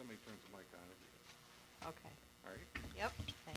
somebody turns the mic on, it'd be good. Okay. All right. Yep. Thank-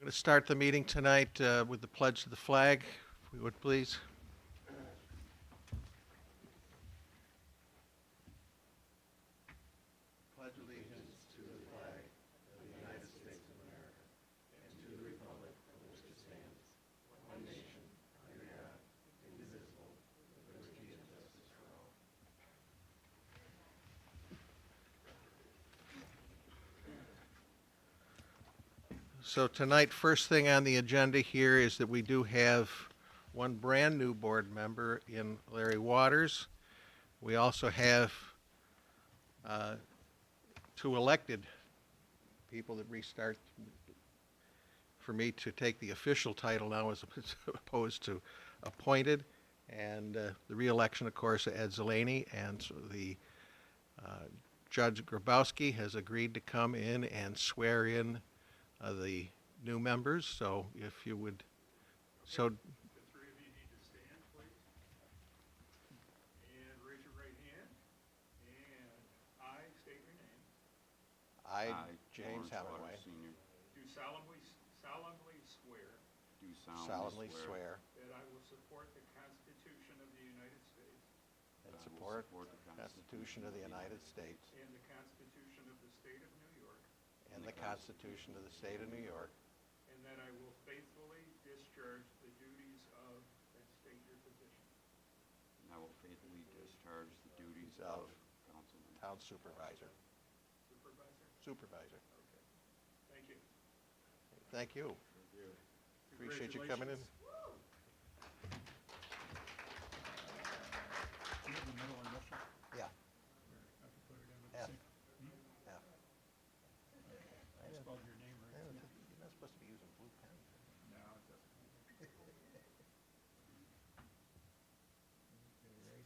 Going to start the meeting tonight with the pledge to the flag, if we would please. Pledge allegiance to the flag of the United States of America and to the republic for which it stands, one nation, under God, indivisible, with liberty and justice for all. So tonight, first thing on the agenda here is that we do have one brand new board member in Larry Waters. We also have two elected people that restart for me to take the official title now as opposed to appointed. And the re-election, of course, of Ed Zeleny, and so the Judge Grabowski has agreed to come in and swear in the new members. So if you would, so The three of you need to stand, please, and raise your right hand, and I state your name. I, James Hemingway, Senior, Do solemnly swear do solemnly swear that I will support the Constitution of the United States and that I will support support the the Constitution of the United States and the Constitution of the State of New York, and the Constitution of the State of New York, and that I will faithfully discharge the duties of, and state your position. And I will faithfully discharge the duties of of councilman. Town Supervisor. Supervisor? Supervisor. Okay. Thank you. Thank you. Appreciate you coming in. Congratulations. Do you have the middle initial? Yeah. I can put it in with F. the Yeah. I spelled your name right. You're not supposed to be using blue pens. No, it doesn't. Right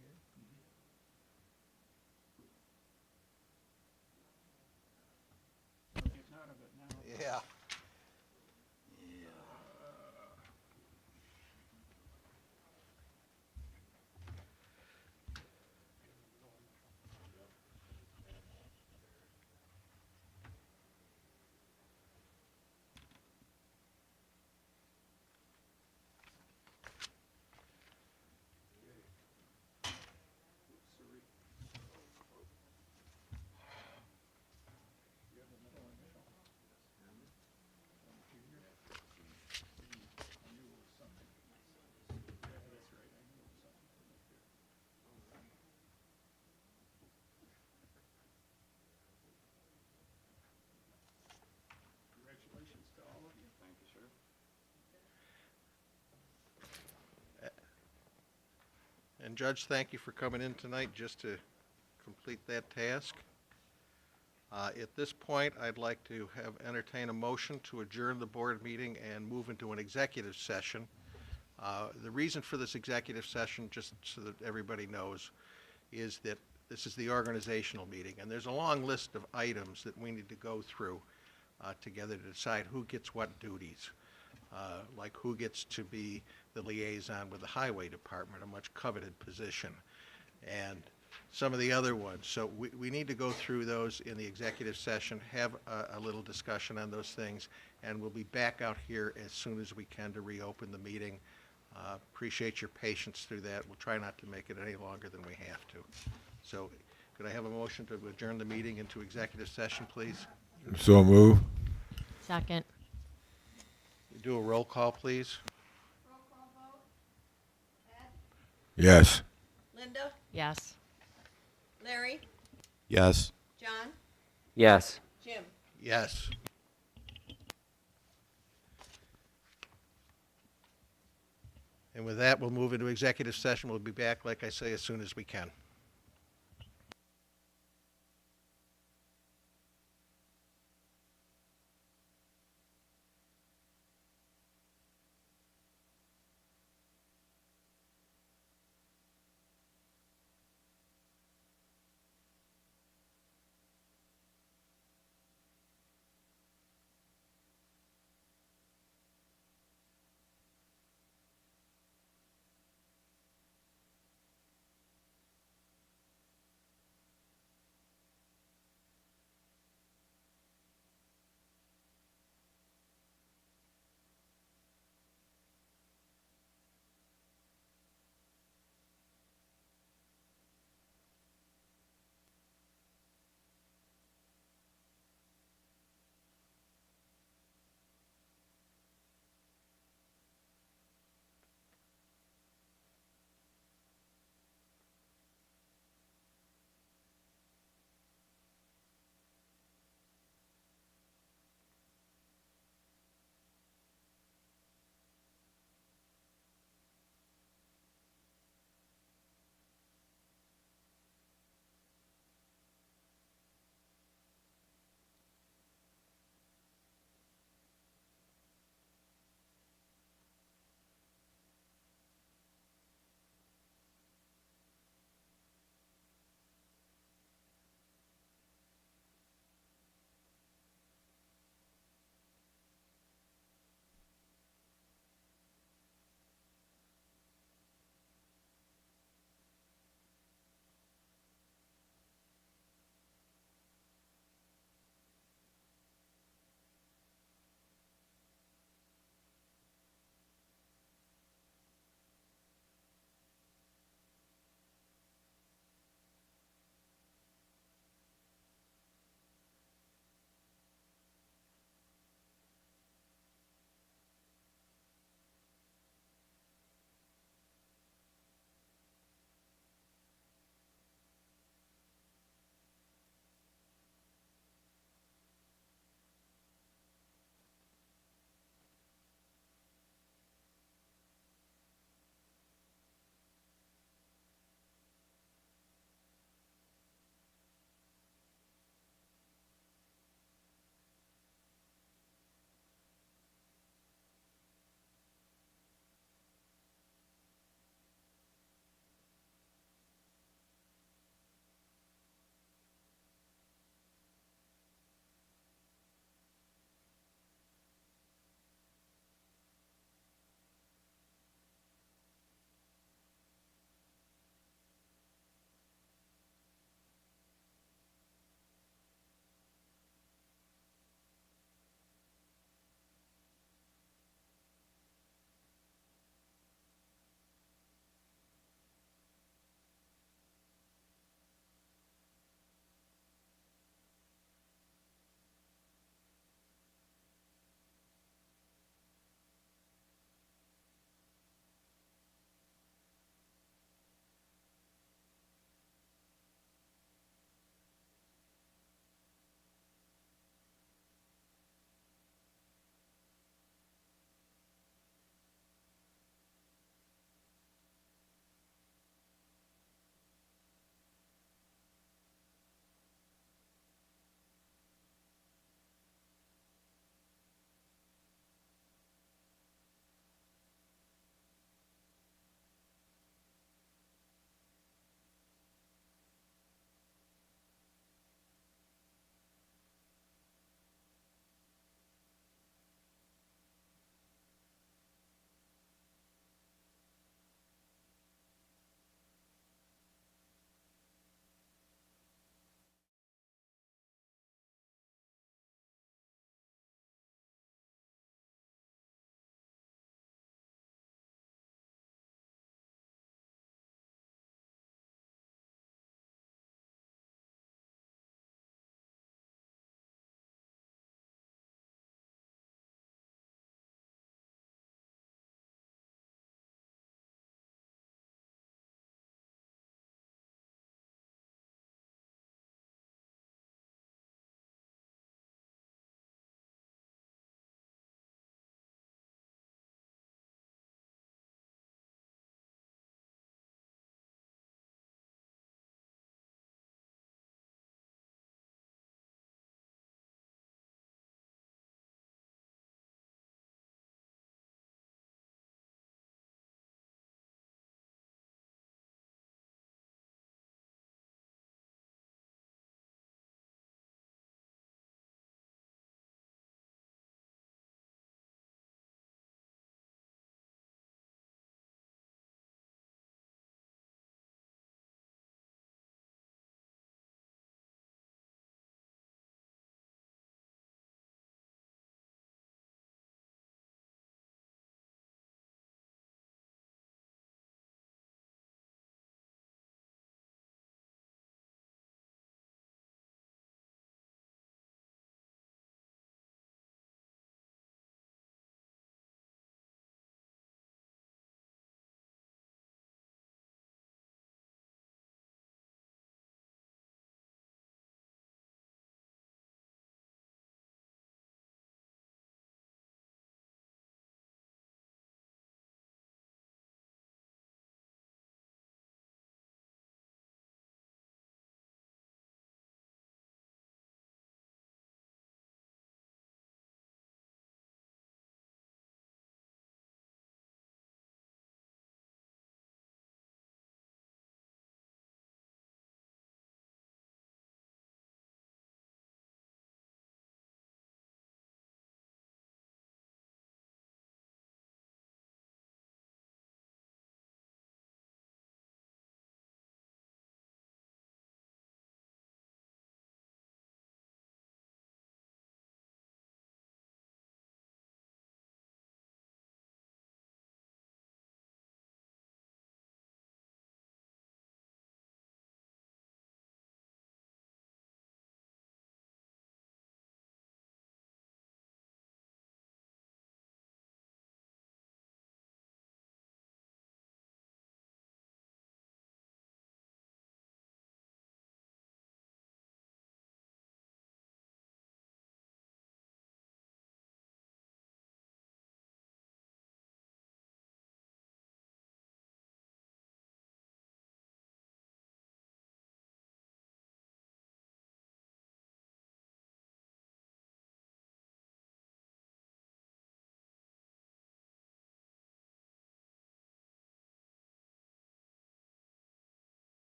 here. We're getting out of it now. Yeah. Sorry. You have the middle initial? Junior? I knew it was something. Yeah, that's right, I knew it was something from up there. Congratulations to all of you. Thank you, sir. And Judge, thank you for coming in tonight just to complete that task. At this point, I'd like to entertain a motion to adjourn the board meeting and move into an executive session. The reason for this executive session, just so that everybody knows, is that this is the organizational meeting, and there's a long list of items that we need to go through together to decide who gets what duties. Like who gets to be the liaison with the highway department, a much coveted position, and some of the other ones. So we need to go through those in the executive session, have a little discussion on those things, and we'll be back out here as soon as we can to reopen the meeting. Appreciate your patience through that. We'll try not to make it any longer than we have to. So could I have a motion to adjourn the meeting into executive session, please? So move. Second. Do a roll call, please. Roll call vote. Ed? Yes. Linda? Yes. Larry? Yes. John? Yes. Jim? Yes. And with that, we'll move into executive session. We'll be back, like I say, as soon as we can.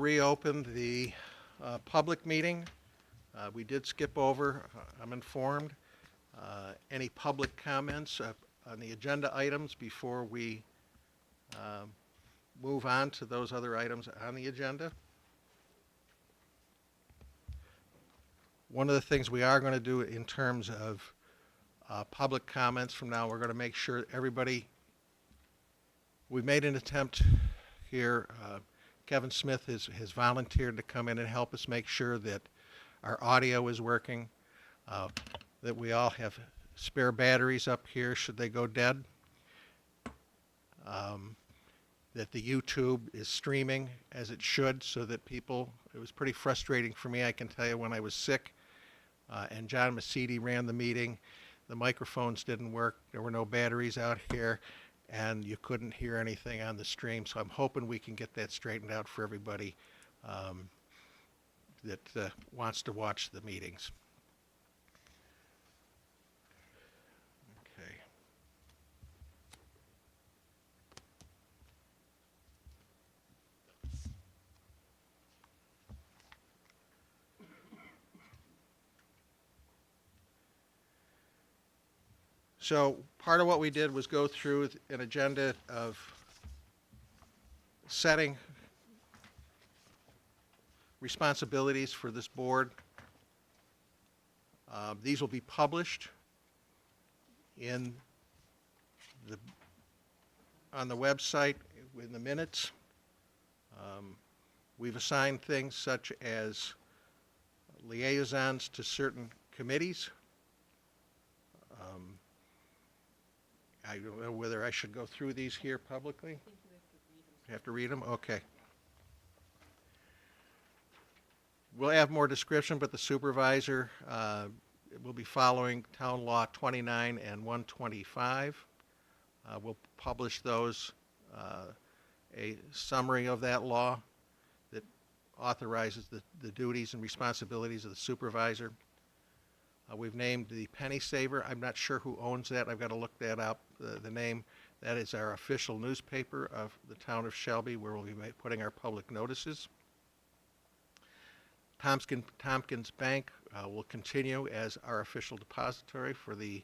reopen the public meeting. We did skip over, I'm informed, any public comments on the agenda items before we move on to those other items on the agenda. One of the things we are going to do in terms of public comments from now, we're going to make sure everybody, we've made an attempt here, Kevin Smith has volunteered to come in and help us make sure that our audio is working, that we all have spare batteries up here should they go dead, that the YouTube is streaming as it should so that people, it was pretty frustrating for me, I can tell you, when I was sick and John Masidi ran the meeting, the microphones didn't work, there were no batteries out here, and you couldn't hear anything on the stream. So I'm hoping we can get that straightened out for everybody that wants to watch the meetings. Okay. So part of what we did was go through an agenda of setting responsibilities for this board. These will be published on the website in the minutes. We've assigned things such as liaisons to certain committees. I don't know whether I should go through these here publicly. I think you have to read them. You have to read them? Okay. We'll have more description, but the supervisor will be following Town Law 29 and 125. We'll publish those, a summary of that law that authorizes the duties and responsibilities of the supervisor. We've named the Penny Saver. I'm not sure who owns that. I've got to look that up, the name. That is our official newspaper of the town of Shelby, where we'll be putting our public notices. Tompkins Bank will continue as our official depository for the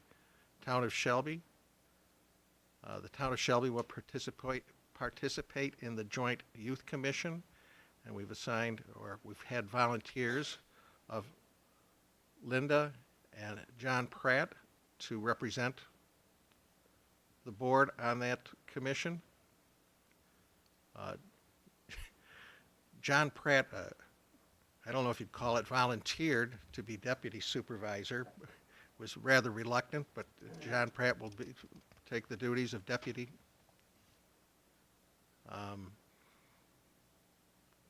town of Shelby. The town of Shelby will participate in the Joint Youth Commission, and we've assigned, or we've had volunteers of Linda and John Pratt to represent the board on that commission. John Pratt, I don't know if you'd call it volunteered to be deputy supervisor, was rather reluctant, but John Pratt will take the duties of deputy.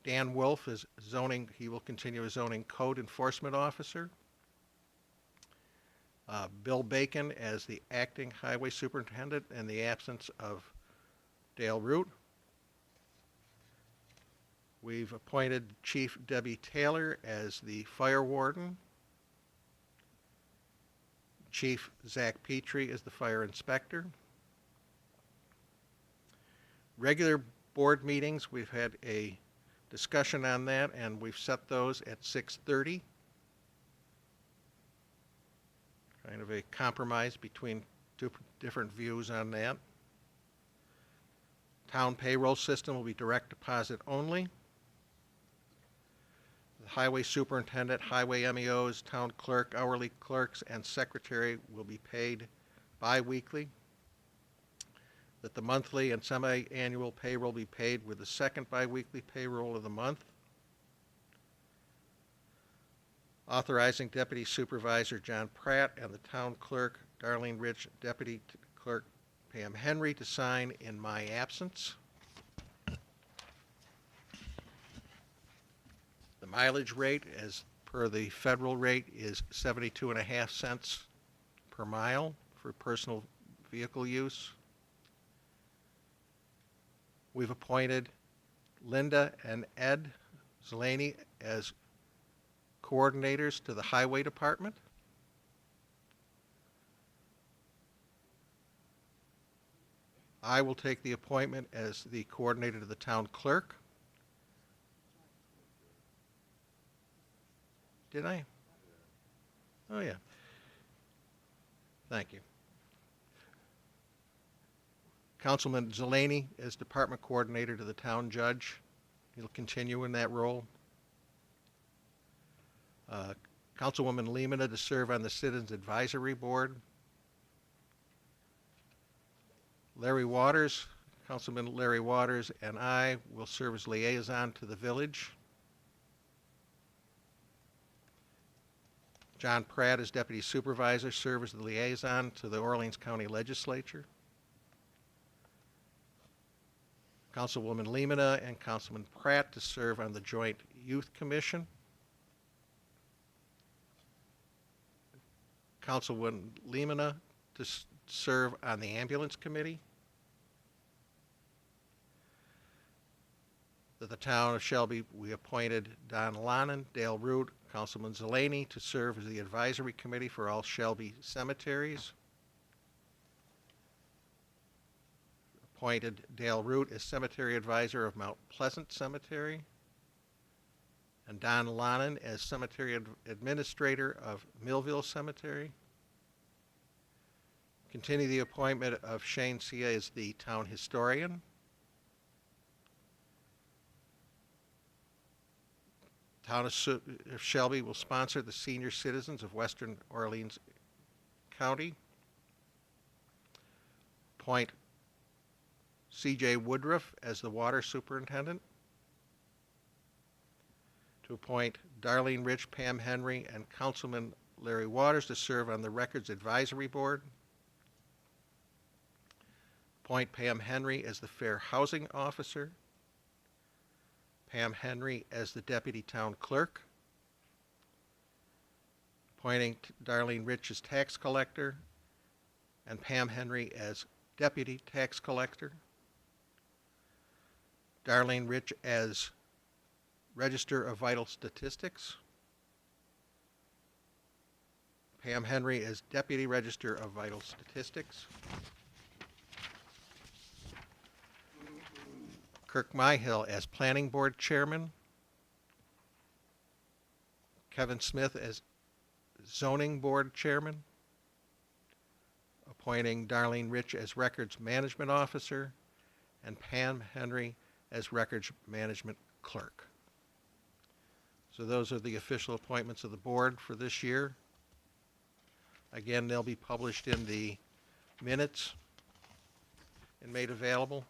Dan Wolf is zoning, he will continue as zoning code enforcement officer. Bill Bacon as the acting highway superintendent in the absence of Dale Root. We've appointed Chief Debbie Taylor as the fire warden. Chief Zach Petrie as the fire inspector. Regular board meetings, we've had a discussion on that, and we've set those at 6:30. Kind of a compromise between two different views on that. Town payroll system will be direct deposit only. The highway superintendent, highway MEOs, town clerk, hourly clerks, and secretary will be paid bi-weekly. That the monthly and semi-annual payroll be paid with the second bi-weekly payroll of the month. Authorizing Deputy Supervisor John Pratt and the Town Clerk Darlene Rich, Deputy Clerk Pam Henry to sign in my absence. The mileage rate, as per the federal rate, is 72.5 cents per mile for personal vehicle use. We've appointed Linda and Ed Zelaney as coordinators to the Highway Department. I will take the appointment as the coordinator to the town clerk. Did I? Oh, yeah. Thank you. Councilman Zelani as Department Coordinator to the Town Judge. He'll continue in that role. Councilwoman Lemina to serve on the Citizens Advisory Board. Larry Waters, Councilman Larry Waters, and I will serve as liaison to the village. John Pratt as Deputy Supervisor, serve as the liaison to the Orleans County Legislature. Councilwoman Lemina and Councilman Pratt to serve on the Joint Youth Commission. Councilwoman Lemina to serve on the Ambulance Committee. To the town of Shelby, we appointed Don Lonan, Dale Root, Councilman Zelani to serve as the advisory committee for all Shelby cemeteries. Appointed Dale Root as cemetery advisor of Mount Pleasant Cemetery. And Don Lonan as cemetery administrator of Millville Cemetery. Continue the appointment of Shane Sia as the town historian. Town of Shelby will sponsor the senior citizens of Western Orleans County. Appoint C.J. Woodruff as the water superintendent. To appoint Darlene Rich, Pam Henry, and Councilman Larry Waters to serve on the Records Advisory Board. Appoint Pam Henry as the Fair Housing Officer. Pam Henry as the Deputy Town Clerk. Appointing Darlene Rich as Tax Collector and Pam Henry as Deputy Tax Collector. Darlene Rich as Register of Vital Statistics. Pam Henry as Deputy Register of Vital Statistics. Kirk Myhill as Planning Board Chairman. Kevin Smith as Zoning Board Chairman. Appointing Darlene Rich as Records Management Officer and Pam Henry as Records Management Clerk. So those are the official appointments of the board for this year. Again, they'll be published in the minutes and made available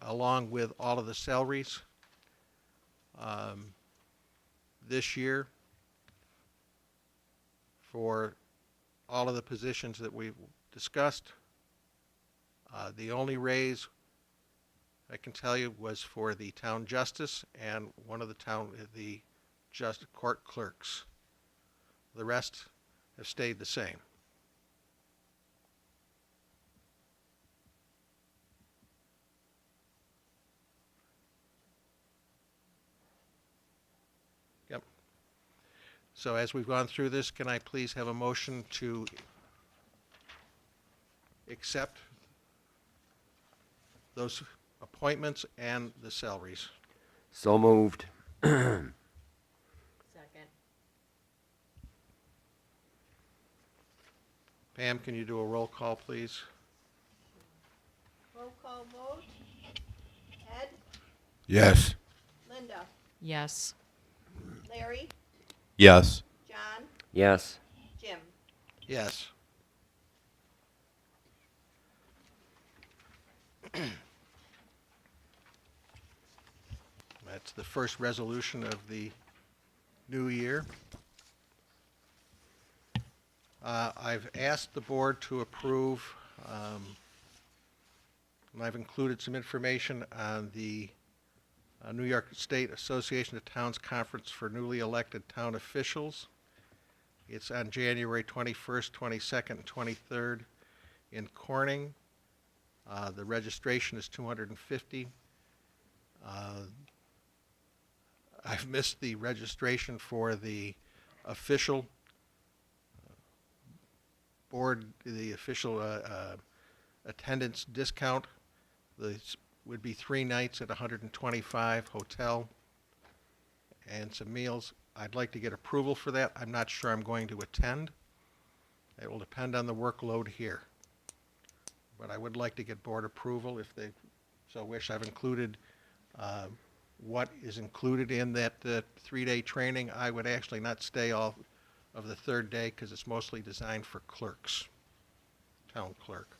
along with all of the salaries this year for all of the positions that we've discussed. The only raise I can tell you was for the town justice and one of the court clerks. The rest have stayed the same. Yep. So as we've gone through this, can I please have a motion to accept those appointments and the salaries? So moved. Second. Pam, can you do a roll call, please? Roll call vote. Ed? Yes. Linda? Yes. Larry? Yes. John? Yes. Jim? Yes. That's the first resolution of the new year. I've asked the board to approve, and I've included some information on the New York State Association of Towns Conference for newly elected town officials. It's on January 21st, 22nd, and 23rd in Corning. The registration is $250. I've missed the registration for the official board, the official attendance discount. This would be 3 nights at 125 hotel and some meals. I'd like to get approval for that. I'm not sure I'm going to attend. It will depend on the workload here. But I would like to get board approval if they so wish. I've included what is included in that 3-day training. I would actually not stay all of the third day because it's mostly designed for clerks, town clerk.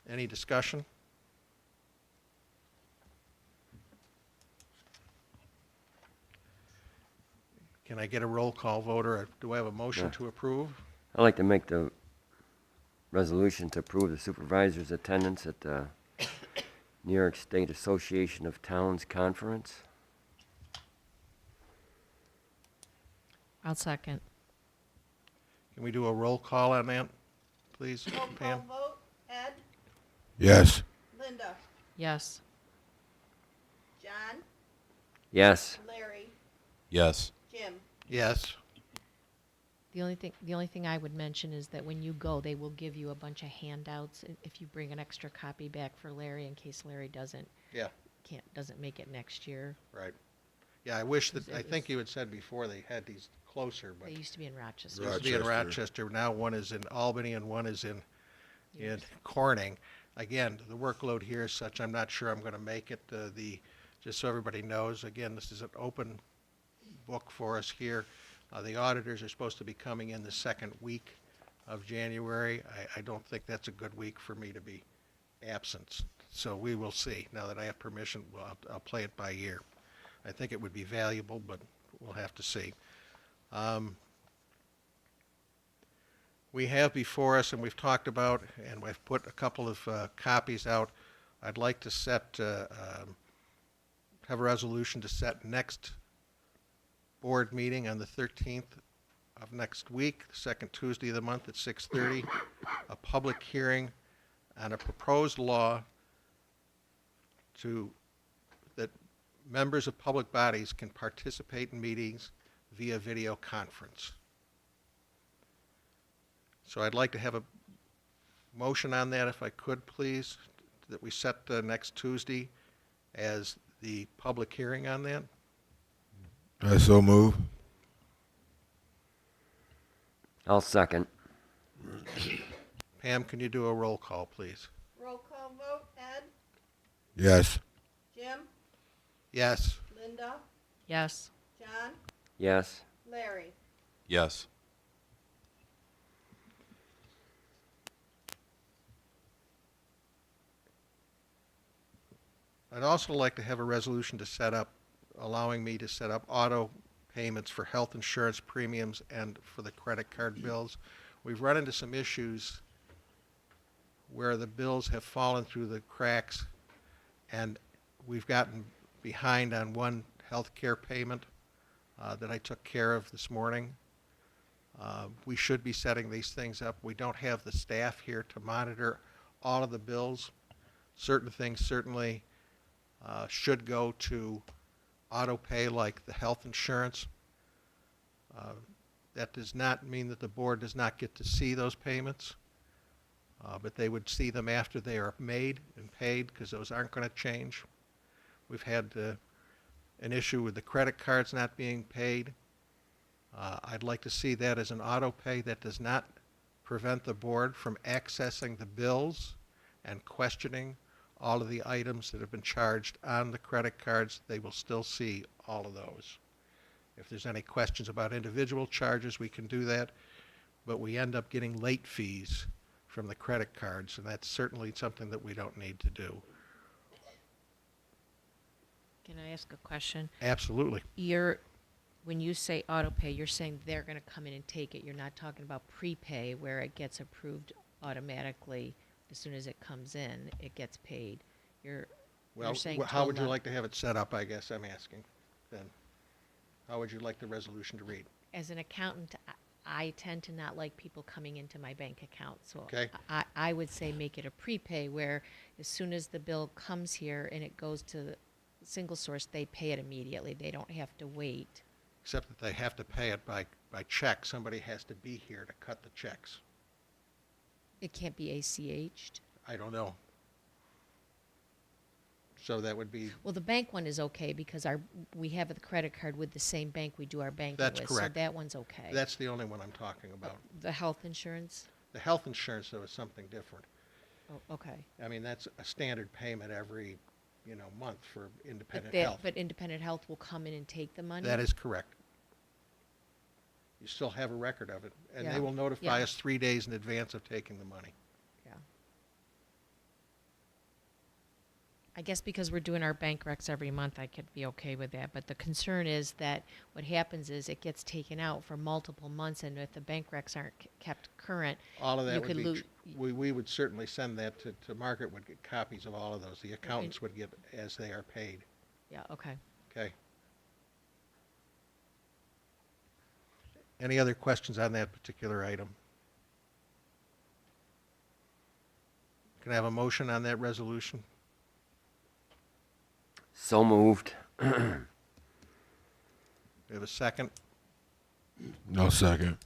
Any discussion? Can I get a roll call vote, or do I have a motion Yeah. to approve? I'd like to make the resolution to approve the supervisor's attendance at the New York State Association of Towns Conference. I'll second. Can we do a roll call on that, please, Roll call Pam? vote. Ed, Yes. Linda, Yes. John, Yes. Larry, Yes. Jim. Yes. The only thing I would mention is that when you go, they will give you a bunch of handouts if you bring an extra copy back for Larry in case Larry doesn't make it next year. Right. Yeah, I wish that, It I think was- you had said before they had these closer, but They used to be in Rochester. used to be in Rochester. Rochester. Now one is in Albany and one is in Corning. Again, the workload here is such, I'm not sure I'm going to make it. Just so everybody knows, again, this is an open book for us here. The auditors are supposed to be coming in the second week of January. I don't think that's a good week for me to be absent. So we will see. Now that I have permission, well, I'll play it by ear. I think it would be valuable, but we'll have to see. We have before us, and we've talked about, and we've put a couple of copies out. I'd like to have a resolution to set next board meeting on the 13th of next week, the second Tuesday of the month at 6:30, a public hearing on a proposed law that members of public bodies can participate in meetings via video conference. So I'd like to have a motion on that, if I could, please, that we set next Tuesday as the public hearing on that. I so move. I'll second. Pam, can you do a roll call, please? Roll call vote. Ed, Yes. Jim, Yes. Linda, Yes. John, Yes. Larry. Yes. I'd also like to have a resolution to set up, allowing me to set up auto payments for health insurance premiums and for the credit card bills. We've run into some issues where the bills have fallen through the cracks, and we've gotten behind on one health care payment that I took care of this morning. We should be setting these things up. We don't have the staff here to monitor all of the bills. Certain things certainly should go to auto pay, like the health insurance. That does not mean that the board does not get to see those payments, but they would see them after they are made and paid, because those aren't going to change. We've had an issue with the credit cards not being paid. I'd like to see that as an auto pay. That does not prevent the board from accessing the bills and questioning all of the items that have been charged on the credit cards. They will still see all of those. If there's any questions about individual charges, we can do that, but we end up getting late fees from the credit cards, and that's certainly something that we don't need to do. Can I ask a question? Absolutely. When you say auto pay, you're saying they're going to come in and take it. You're not talking about prepay where it gets approved automatically as soon as it comes in, it gets paid. Well, saying how till would you not- like to have it set up, I guess I'm asking, then? How would you like the resolution to read? As an accountant, I tend to not like people coming into my bank account. So Okay. I would say make it a prepay where as soon as the bill comes here and it goes to the single source, they pay it immediately. They don't have to wait. Except that they have to pay it by check. Somebody has to be here to cut the checks. It can't be ACH'd. I don't know. So that would be, Well, the bank one is okay because we have the credit card with the same bank we do our banking That's with. correct. So that one's okay. that's the only one I'm talking about. The health insurance? The health insurance, though, is something different. Oh, okay. I mean, that's a standard payment every, month for independent But health. but independent health will come in and take the money? That is correct. You still have a record of it, and Yeah, they will notify yeah. us 3 days in advance of taking the money. Yeah. I guess because we're doing our bank recs every month, I could be okay with that. But the concern is that what happens is it gets taken out for multiple months, and if the bank recs aren't kept current, All of that You would could be, lose- we would certainly send that to Margaret, would get copies of all of those. The accountants would get as they are paid, yeah, okay. okay? Any other questions on that particular item? Can I have a motion on that resolution? So moved. Do we have a second? No second.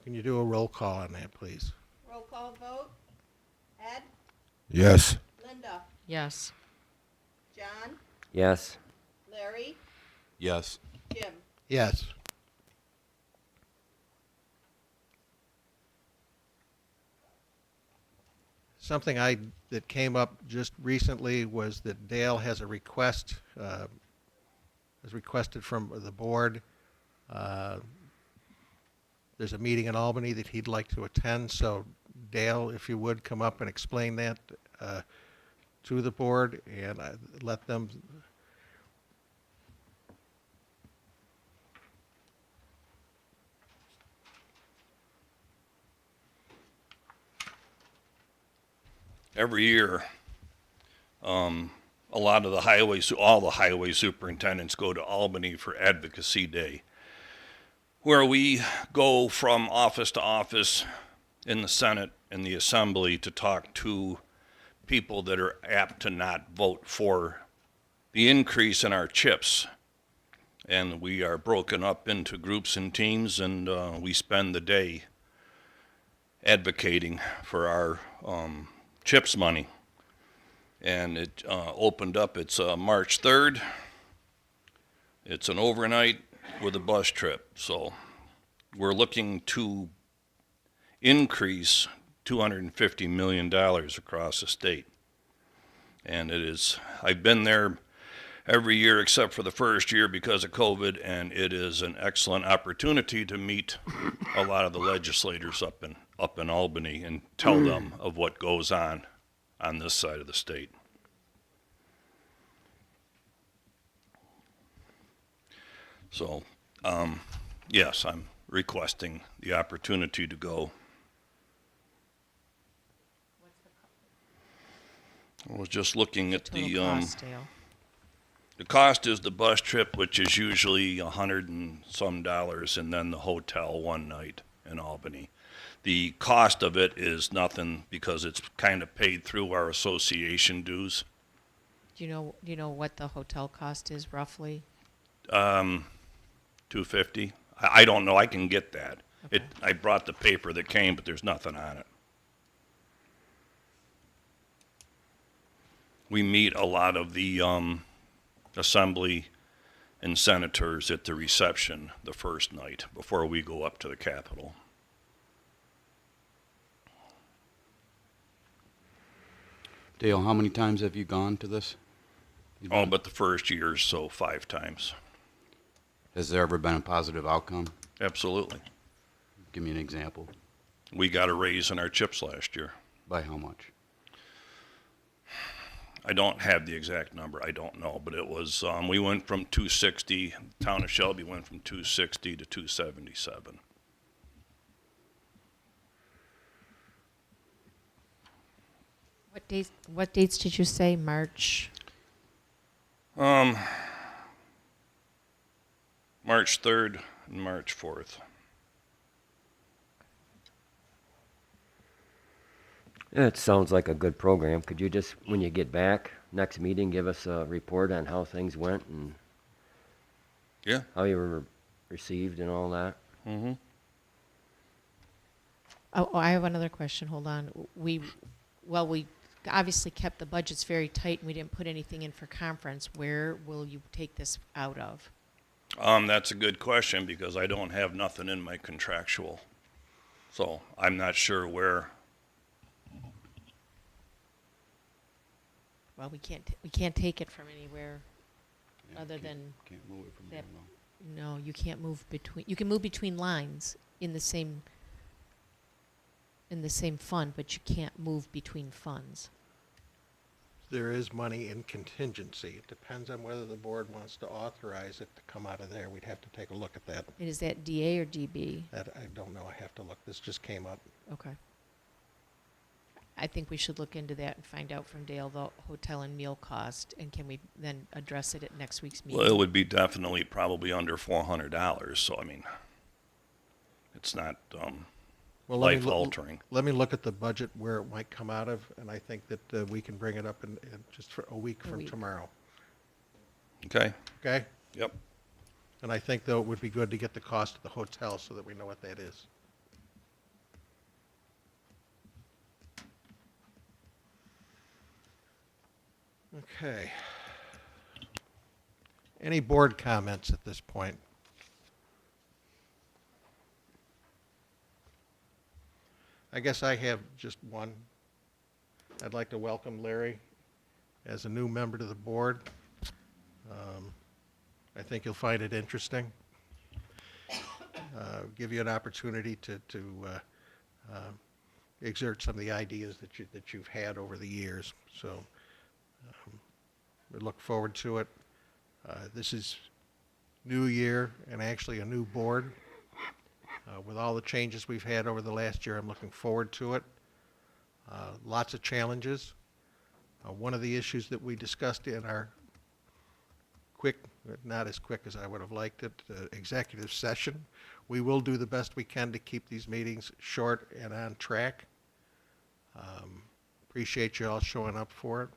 Can you do a roll call on that, please? Roll call vote. Ed, Yes. Linda, Yes. John, Yes. Larry, Yes. Jim. Yes. Something that came up just recently was that Dale has a request, has requested from the board. There's a meeting in Albany that he'd like to attend, so Dale, if you would, come up and explain that to the board and let them. Every year, a lot of the all the highway superintendents go to Albany for Advocacy Day, where we go from office to office in the Senate and the Assembly to talk to people that are apt to not vote for the increase in our chips. And we are broken up into groups and teams, and we spend the day advocating for our CHIPS money. And it opened up, it's March 3rd. It's an overnight with a bus trip. So we're looking to increase $250 million across the state. And it is, I've been there every year except for the first year because of COVID, and it is an excellent opportunity to meet a lot of the legislators up in Albany and tell them of what goes on this side of the state. So, yes, I'm requesting the opportunity to go. I was just looking at Total the cost, Dale. the cost is the bus trip, which is usually $100 and some, and then the hotel one night in Albany. The cost of it is nothing because it's kind of paid through our association dues. Do you know what the hotel cost is roughly? $250. I don't know. I can get that. Okay. I brought the paper that came, but there's nothing on it. We meet a lot of the assembly and senators at the reception the first night before we go up to the Capitol. Dale, how many times have you gone to this? Oh, but the first year, so 5 times. Has there ever been a positive outcome? Absolutely. Give me an example. We got a raise in our chips last year. By how much? I don't have the exact number. I don't know, but it was, we went from 260, the town of Shelby went from 260 to 277. What dates did you say? March? March 3rd and March 4th. It sounds like a good program. Could you just, when you get back, next meeting, give us a report on how things went and Yeah. how you were received and all that? Mm-hmm. Oh, I have another question. Hold on. We obviously kept the budgets very tight and we didn't put anything in for conference. Where will you take this out of? That's a good question because I don't have nothing in my contractual. So I'm not sure where. Well, we can't take it from anywhere Yeah, other can't- than Can't move it from there, that- no. no, you can't move between, you can move between lines in the same fund, but you can't move between funds. There is money in contingency. It depends on whether the board wants to authorize it to come out of there. We'd have to take a look at that. And is that DA or DB? That, I don't know. I have to look. This just came up. Okay. I think we should look into that and find out from Dale the hotel and meal cost, and can we then address it at next week's meeting? Well, it would be definitely probably under $400. So I mean, it's not Well, life altering. Let me look at the budget where it might come out of, and I think that we can bring it up in just for a week A from week. tomorrow. Okay. Okay? Yep. And I think, though, it would be good to get the cost of the hotel so that we know what that is. Okay. Any board comments at this point? I guess I have just one. I'd like to welcome Larry as a new member to the board. I think you'll find it interesting. Give you an opportunity to exert some of the ideas that you've had over the years. So we look forward to it. This is new year and actually a new board. With all the changes we've had over the last year, I'm looking forward to it. Lots of challenges. One of the issues that we discussed in our quick, not as quick as I would have liked it, executive session, we will do the best we can to keep these meetings short and on track. Appreciate you all showing up for it.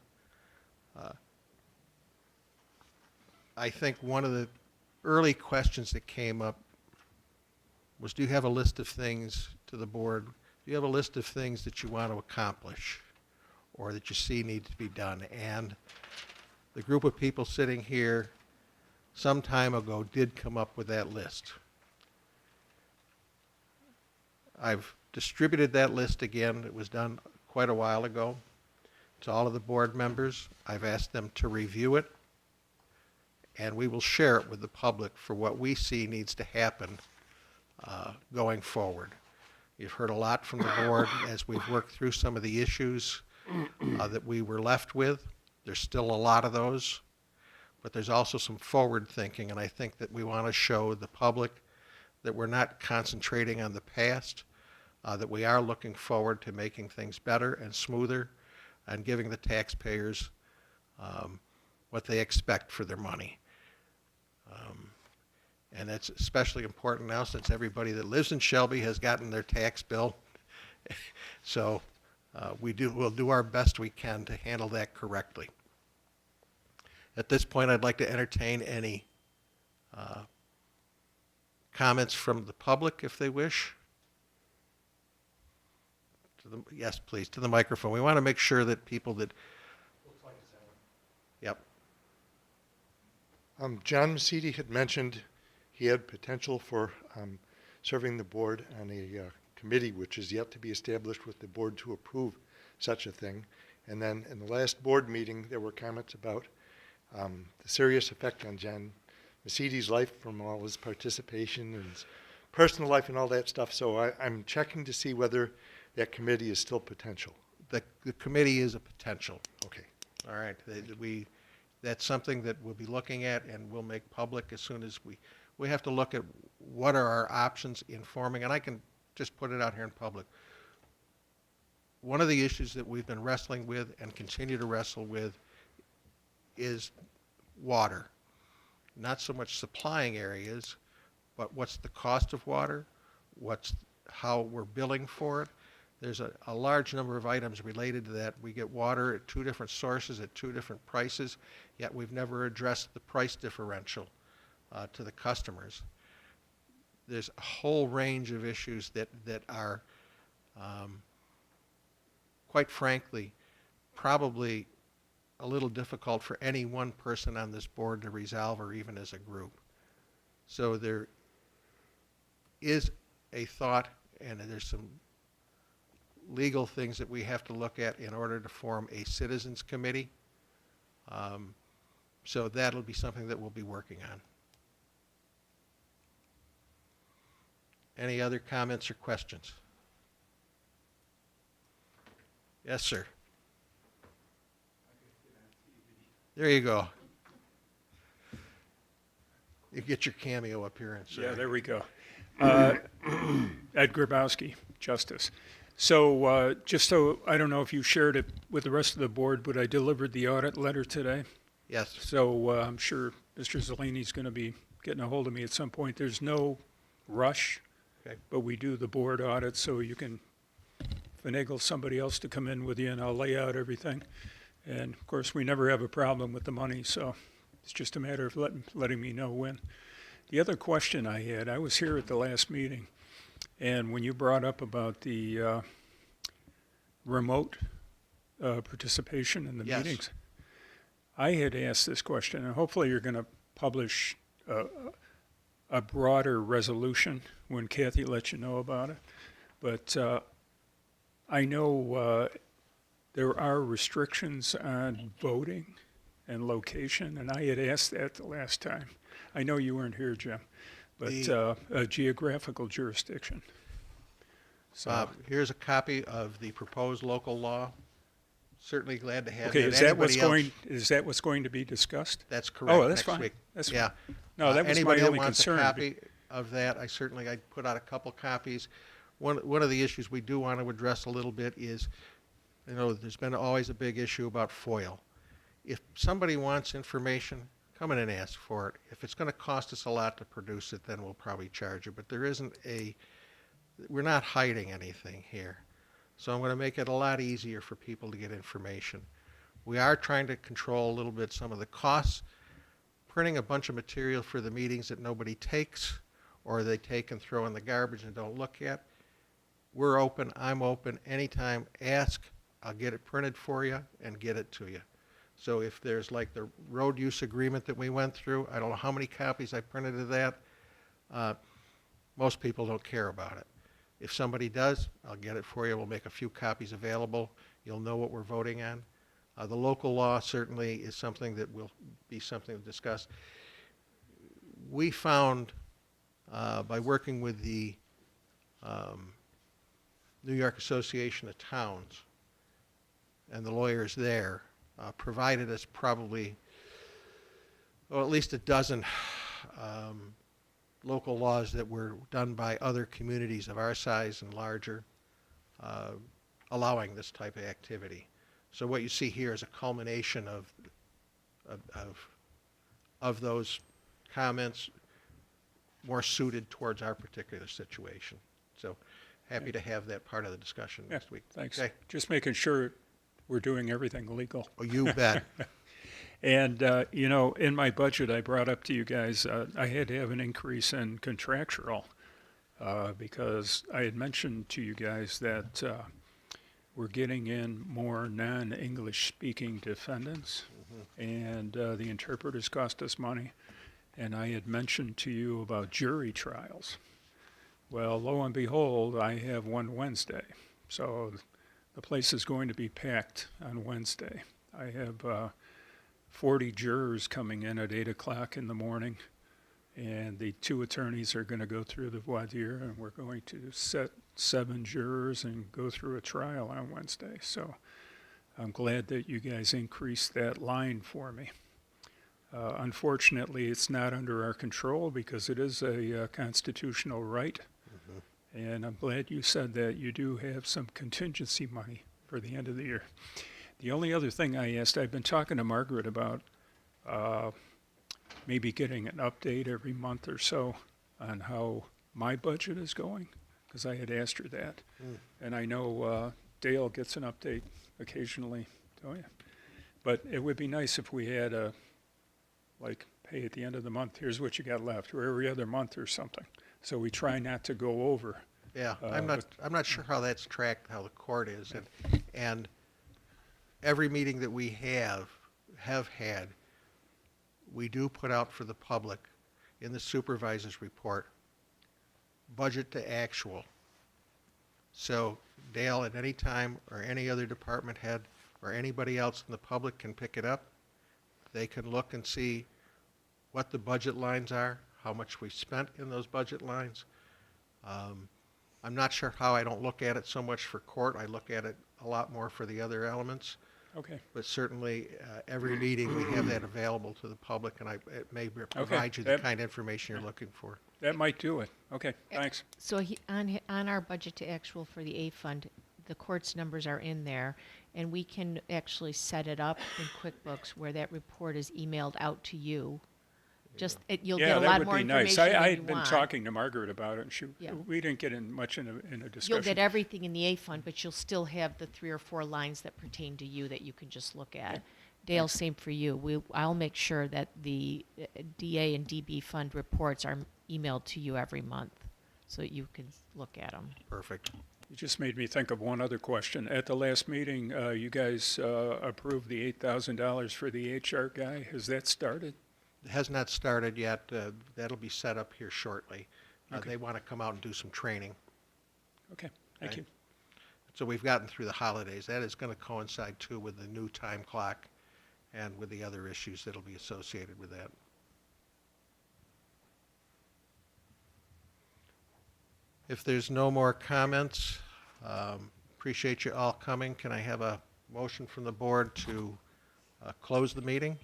I think one of the early questions that came up was, do you have a list of things to the board? Do you have a list of things that you want to accomplish or that you see need to be done? And the group of people sitting here some time ago did come up with that list. I've distributed that list again. It was done quite a while ago to all of the board members. I've asked them to review it, and we will share it with the public for what we see needs to happen going forward. You've heard a lot from the board as we've worked through some of the issues that we were left with. There's still a lot of those, but there's also some forward thinking, and I think that we want to show the public that we're not concentrating on the past, that we are looking forward to making things better and smoother and giving the taxpayers what they expect for their money. And that's especially important now since everybody that lives in Shelby has gotten their tax bill. So we'll do our best we can to handle that correctly. At this point, I'd like to entertain any comments from the public if they wish. Yes, please, to the microphone. We want to make sure that people that... Yep. John Massidi had mentioned he had potential for serving the board on a committee which is yet to be established with the board to approve such a thing. And then in the last board meeting, there were comments about the serious effect on John Massidi's life from all his participation and his personal life and all that stuff. So I'm checking to see whether that committee is still potential. The committee is a potential. Okay. All right. That's something that we'll be looking at and we'll make public as soon as we have to look at what are our options in forming, and I can just put it out here in public. One of the issues that we've been wrestling with and continue to wrestle with is water. Not so much supplying areas, but what's the cost of water, how we're billing for it. There's a large number of items related to that. We get water at two different sources at two different prices, yet we've never addressed the price differential to the customers. There's a whole range of issues that are, quite frankly, probably a little difficult for any one person on this board to resolve, or even as a group. So there is a thought, and there's some legal things that we have to look at in order to form a citizens committee. So that'll be something that we'll be working on. Any other comments or questions? Yes, sir. There you go. You get your cameo appearance. Yeah, sir. there we go. Ed Grabowski, Justice. So just so, I don't know if you shared it with the rest of the board, but I delivered the audit letter today. Yes. So I'm sure Mr. Zelini's going to be getting a hold of me at some point. There's no rush, Okay. but we do the board audit, so you can finagle somebody else to come in with you, and I'll lay out everything. And of course, we never have a problem with the money, so it's just a matter of letting me know when. The other question I had, I was here at the last meeting, and when you brought up about the remote participation in the Yes. meetings, I had asked this question, and hopefully you're going to publish a broader resolution when Kathy lets you know about it. But I know there are restrictions on voting and location, and I had asked that the last time. I know you weren't here, Jim, but a geographical jurisdiction. So, Here's a copy of the proposed local law. Certainly glad to have okay, that. is that what's Anybody else? going? Is that what's going to be discussed? That's correct. Oh, that's next fine. week. That's Yeah. fine. No, that was my Anybody that only wants concern. a copy of that, I put out a couple copies. One of the issues we do want to address a little bit is, there's been always a big issue about FOIL. If somebody wants information, come in and ask for it. If it's going to cost us a lot to produce it, then we'll probably charge you. But we're not hiding anything here. So I'm going to make it a lot easier for people to get information. We are trying to control a little bit some of the costs. Printing a bunch of material for the meetings that nobody takes, or they take and throw in the garbage and don't look at. We're open, I'm open, anytime, ask, I'll get it printed for you and get it to you. So if there's like the road use agreement that we went through, I don't know how many copies I printed of that. Most people don't care about it. If somebody does, I'll get it for you. We'll make a few copies available. You'll know what we're voting on. The local law certainly is something that will be something to discuss. We found, by working with the New York Association of Towns and the lawyers there, provided us probably, at least a dozen local laws that were done by other communities of our size and larger, allowing this type of activity. So what you see here is a culmination of those comments, more suited towards our particular situation. So happy to have that part of the discussion Yeah, next week. thanks. Okay. Just making sure we're doing everything legal. Oh, you bet. And, in my budget, I brought up to you guys, I had to have an increase in contractual because I had mentioned to you guys that we're getting in more non-English speaking defendants, and the interpreters cost us money. And I had mentioned to you about jury trials. Well, lo and behold, I have one Wednesday. So the place is going to be packed on Wednesday. I have 40 jurors coming in at 8 o'clock in the morning, and the two attorneys are going to go through the voir dire, and we're going to set 7 jurors and go through a trial on Wednesday. So I'm glad that you guys increased that line for me. Unfortunately, it's not under our control because it is a constitutional right. And I'm glad you said that you do have some contingency money for the end of the year. The only other thing I asked, I've been talking to Margaret about maybe getting an update every month or so on how my budget is going, because I had asked her that. And I know Dale gets an update occasionally, don't you? But it would be nice if we had hey, at the end of the month, here's what you got left, or every other month or something. So we try not to go over. Yeah, I'm not sure how that's tracked, how the court is, and every meeting that we have had, we do put out for the public in the supervisor's report, budget to actual. So Dale, at any time, or any other department head, or anybody else in the public can pick it up. They can look and see what the budget lines are, how much we spent in those budget lines. I'm not sure how I don't look at it so much for court. I look at it a lot more for the other elements. Okay. But certainly, every meeting, we have that available to the public, and it may provide you the That- kind of information you're looking for. That might do it. Okay, thanks. So on our budget to actual for the A fund, the court's numbers are in there, and we can actually set it up in QuickBooks where that report is emailed out to you. You'll Yeah, get a that lot would more be nice. information I than you had been want. talking to Margaret about it, and Yeah. we didn't get in much in a discussion. You'll get everything in the A fund, but you'll still have the 3 or 4 lines that pertain to you that you can just look at. Dale, same for you. I'll make sure that the DA and DB fund reports are emailed to you every month so that you can look at them. Perfect. You just made me think of one other question. At the last meeting, you guys approved the $8,000 for the HR guy. Has that started? It has not started yet. That'll be set up here shortly. Okay. They want to come out and do some training. Okay, thank Okay. you. So we've gotten through the holidays. That is going to coincide too with the new time clock and with the other issues that'll be associated with that. If there's no more comments, appreciate you all coming. Can I have a motion from the board to close the meeting?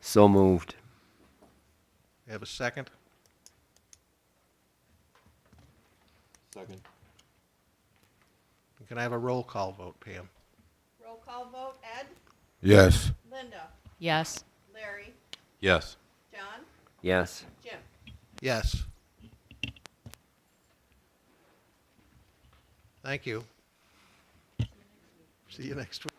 So moved. Have a second? Second. Can I have a roll call vote, Pam? Roll call vote, Ed, Yes. Linda, Yes. Larry, Yes. John, Yes. Jim. Yes. Thank you. See you next week.